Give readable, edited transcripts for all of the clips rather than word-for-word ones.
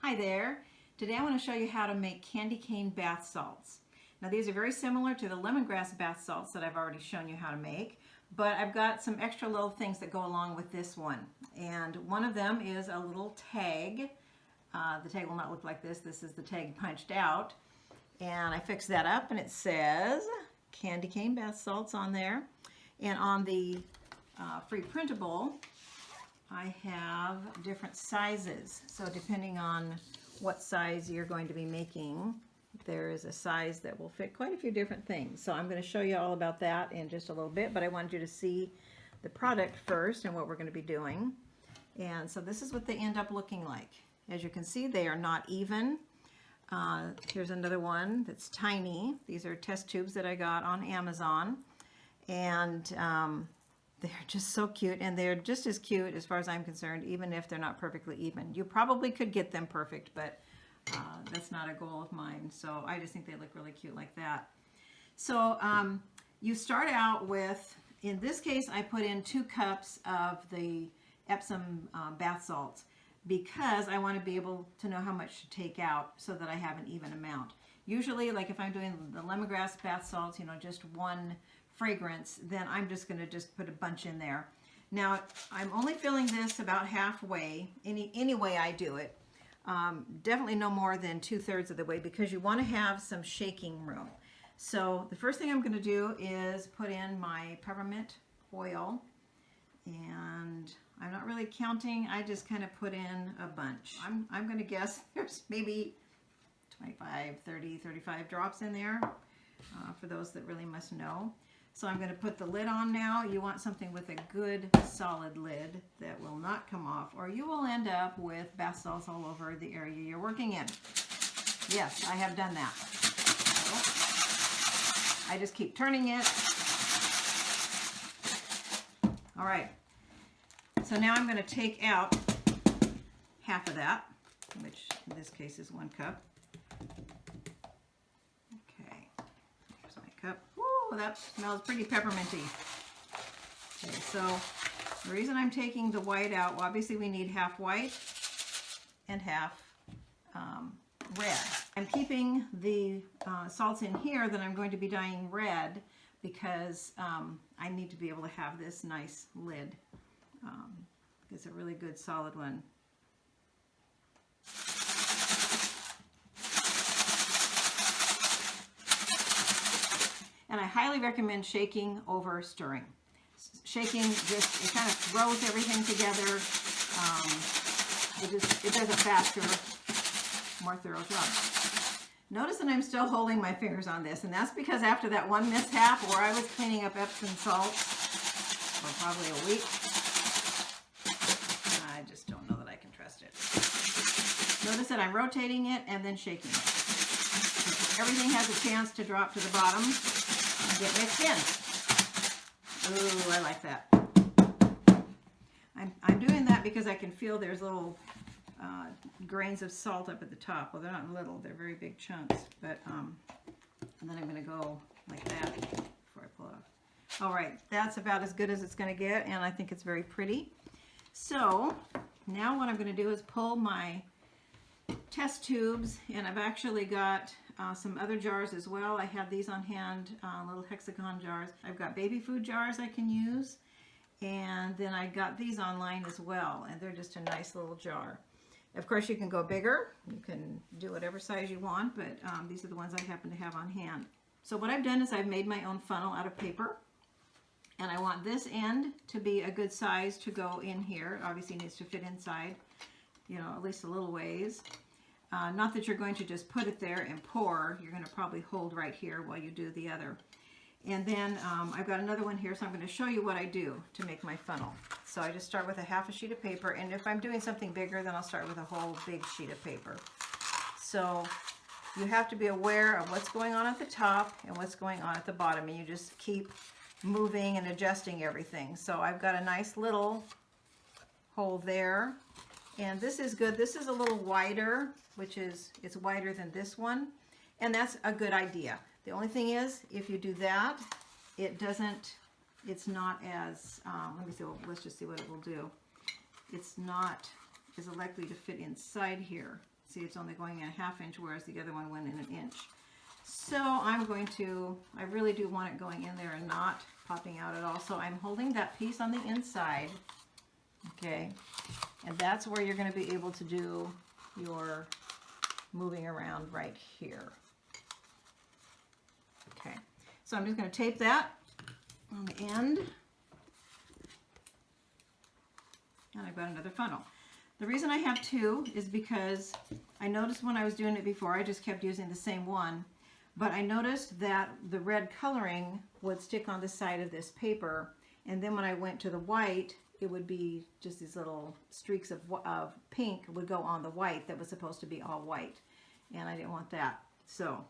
Hi there. Today I want to show you how to make candy cane bath salts. Now these are very similar to the lemongrass bath salts that I've already shown you how to make, but I've got some extra little things that go along with this one. And one of them is a little tag. The tag will not look like this. This is the tag punched out. And I fixed that up and it says candy cane bath salts on there. And on the free printable, I have different sizes. So depending on what size you're going to be making, there is a size that will fit quite a few different things. So I'm going to show you all about that in just a little bit, but I wanted you to see the product first and what we're going to be doing. And so this is what they end up looking like. As you can see, they are not even. Here's another one that's tiny. These are test tubes that I got on Amazon. And they're just so cute, and they're just as cute as far as I'm concerned, even if they're not perfectly even. You probably could get them perfect, but that's not a goal of mine. So I just think they look really cute like that. So you start out with, in this case, I put in 2 cups of the Epsom bath salts because I want to be able to know how much to take out so that I have an even amount. Usually, like if I'm doing the lemongrass bath salts, you know, just one fragrance, then I'm just going to put a bunch in there. Now I'm only filling this about halfway, any way I do it. Definitely no more than 2/3 of the way, because you want to have some shaking room. So the first thing I'm going to do is put in my peppermint oil, and I'm not really counting, I just kind of put in a bunch. I'm going to guess there's maybe 25, 30, 35 drops in there for those that really must know. So I'm going to put the lid on now. You want something with a good solid lid that will not come off, or you will end up with bath salts all over the area you're working in. Yes, I have done that. So I just keep turning it. All right. So now I'm going to take out half of that, which in this case is 1 cup. Okay, here's my cup. Woo, that smells pretty pepperminty. Okay, so the reason I'm taking the white out, well, obviously we need half white and half red. I'm keeping the salts in here that I'm going to be dyeing red because I need to be able to have this nice lid. It's a really good solid one. And I highly recommend shaking over stirring. Shaking just, it kind of throws everything together. It does a faster, more thorough job. Notice that I'm still holding my fingers on this, and that's because after that one mishap where I was cleaning up Epsom salts for probably a week, I just don't know that I can trust it. Notice that I'm rotating it and then shaking it. Everything has a chance to drop to the bottom and get mixed in. Ooh, I like that. I'm doing that because I can feel there's little grains of salt up at the top. Well, they're not little, they're very big chunks. But and then I'm going to go like that before I pull it off. All right, that's about as good as it's going to get, and I think it's very pretty. So now what I'm going to do is pull my test tubes, and I've actually got some other jars as well. I have these on hand, little hexagon jars. I've got baby food jars I can use, and then I got these online as well, and they're just a nice little jar. Of course, you can go bigger. You can do whatever size you want, but these are the ones I happen to have on hand. So what I've done is I've made my own funnel out of paper, and I want this end to be a good size to go in here. It obviously needs to fit inside, you know, at least a little ways. Not that you're going to just put it there and pour. You're going to probably hold right here while you do the other. And then I've got another one here, so I'm going to show you what I do to make my funnel. So I just start with a half a sheet of paper, and if I'm doing something bigger, then I'll start with a whole big sheet of paper. So you have to be aware of what's going on at the top and what's going on at the bottom, and you just keep moving and adjusting everything. So I've got a nice little hole there, and this is good. This is a little wider, it's wider than this one, and that's a good idea. The only thing is, if you do that, it's not as, let me see, well, let's just see what it will do. It's not as likely to fit inside here. See, it's only going in a 1/2 inch, whereas the other one went in 1 inch. So I'm going to, I really do want it going in there and not popping out at all. So I'm holding that piece on the inside, okay? And that's where you're going to be able to do your moving around right here. Okay, so I'm just going to tape that on the end. And I've got another funnel. The reason I have 2 is because I noticed when I was doing it before, I just kept using the same one. But I noticed that the red coloring would stick on the side of this paper. And then when I went to the white, it would be just these little streaks of pink would go on the white that was supposed to be all white. And I didn't want that. So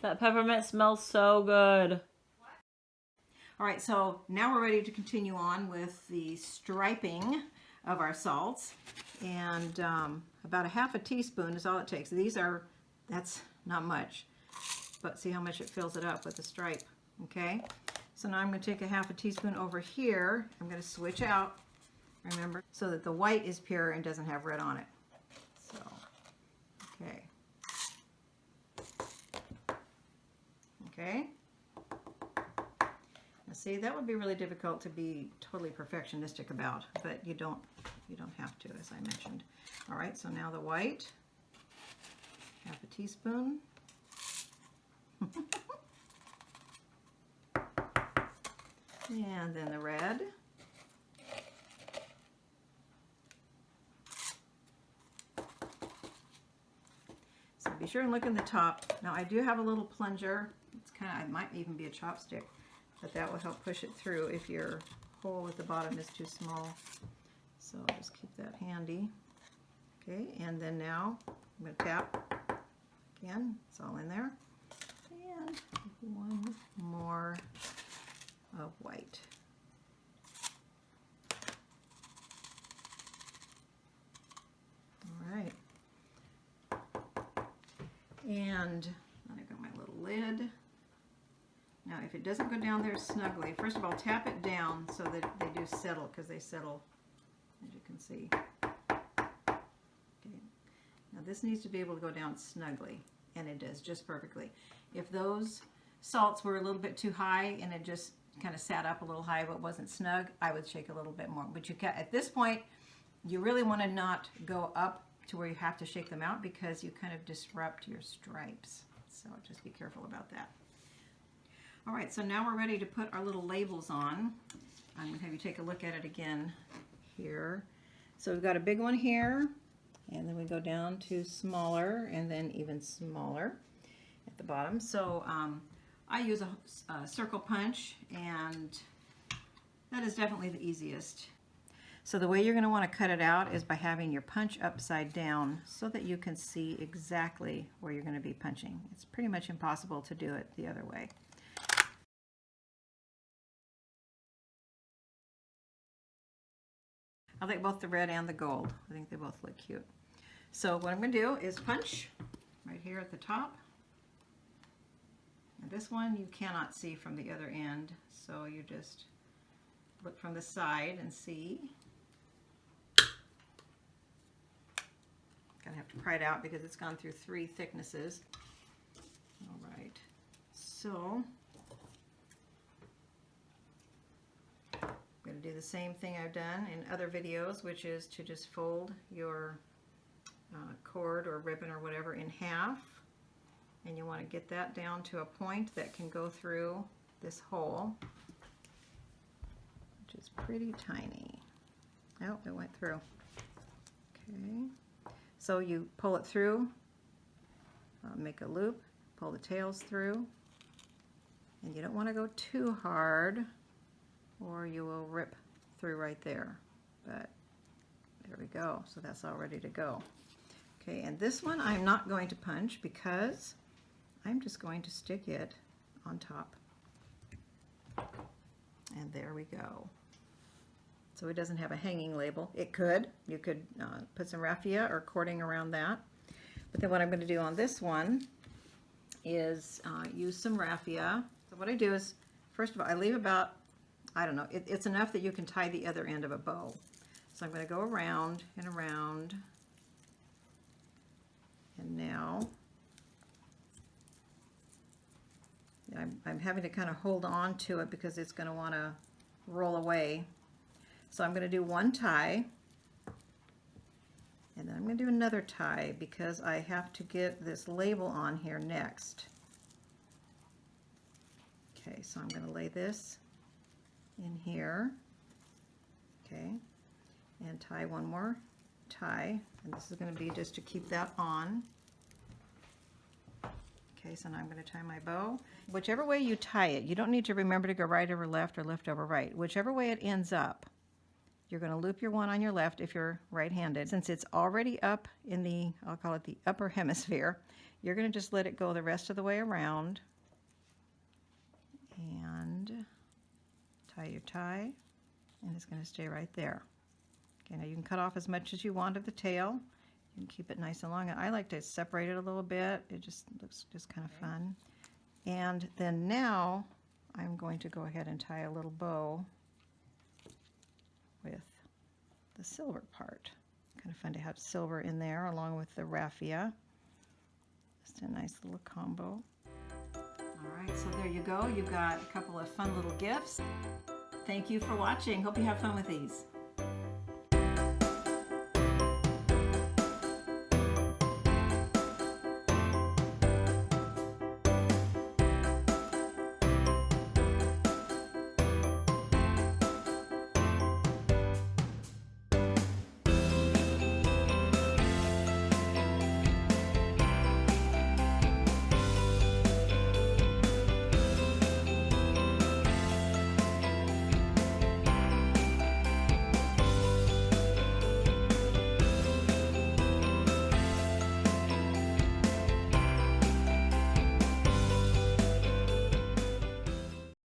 that peppermint smells so good. all right, so now we're ready to continue on with the striping of our salts. And about a 1/2 teaspoon is all it takes. That's not much, but see how much it fills it up with the stripe, okay? So now I'm going to take a 1/2 teaspoon over here. I'm going to switch out, remember, so that the white is pure and doesn't have red on it. So, okay. Okay. Now see, that would be really difficult to be totally perfectionistic about, but you don't have to, as I mentioned. All right, so now the white, 1/2 teaspoon. And then the red. So be sure and look in the top. Now I do have a little plunger. It's it might even be a chopstick, but that will help push it through if your hole at the bottom is too small. So I'll just keep that handy. Okay, and then now I'm going to tap again. It's all in there. And one more of white. All right. And I've got my little lid. Now if it doesn't go down there snugly, first of all tap it down so that they do settle, because they settle, as you can see. Okay. Now this needs to be able to go down snugly, and it does just perfectly. If those salts were a little bit too high and it just kind of sat up a little high but wasn't snug, I would shake a little bit more. But you can, at this point, you really want to not go up to where you have to shake them out, because you kind of disrupt your stripes. So just be careful about that. All right, so now we're ready to put our little labels on. I'm going to have you take a look at it again here. So we've got a big one here, and then we go down to smaller, and then even smaller at the bottom. So I use a circle punch, and that is definitely the easiest. So the way you're going to want to cut it out is by having your punch upside down so that you can see exactly where you're going to be punching. It's pretty much impossible to do it the other way. I like both the red and the gold. I think they both look cute. So what I'm going to do is punch right here at the top. And this one you cannot see from the other end, so you just look from the side and see. Gonna have to pry it out because it's gone through 3 thicknesses. All right, so I'm going to do the same thing I've done in other videos, which is to just fold your cord or ribbon or whatever in half, and you want to get that down to a point that can go through this hole, which is pretty tiny. Oh, it went through. Okay, so you pull it through, make a loop, pull the tails through, and you don't want to go too hard or you will rip through right there. But there we go. So that's all ready to go. Okay, and this one I'm not going to punch because I'm just going to stick it on top. And there we go. So it doesn't have a hanging label. It could. You could put some raffia or cording around that. But then what I'm going to do on this one is use some raffia. So what I do is, first of all, I leave about, I don't know, it's enough that you can tie the other end of a bow. So I'm going to go around and around. And now I'm having to kind of hold on to it because it's going to want to roll away. So I'm going to do one tie, and then I'm going to do another tie because I have to get this label on here next. Okay, so I'm going to lay this in here, okay, and tie one more tie, and this is going to be just to keep that on. Okay, so now I'm going to tie my bow. Whichever way you tie it, you don't need to remember to go right over left or left over right. Whichever way it ends up, you're going to loop your one on your left if you're right-handed. Since it's already up in the, I'll call it the upper hemisphere, you're going to just let it go the rest of the way around and tie your tie, and it's going to stay right there. Okay, now you can cut off as much as you want of the tail. You can keep it nice and long. I like to separate it a little bit. It just looks just kind of fun. And then now I'm going to go ahead and tie a little bow with the silver part. Kind of fun to have silver in there along with the raffia. Just a nice little combo. All right, so there you go. You've got a couple of fun little gifts. Thank you for watching. Hope you have fun with these.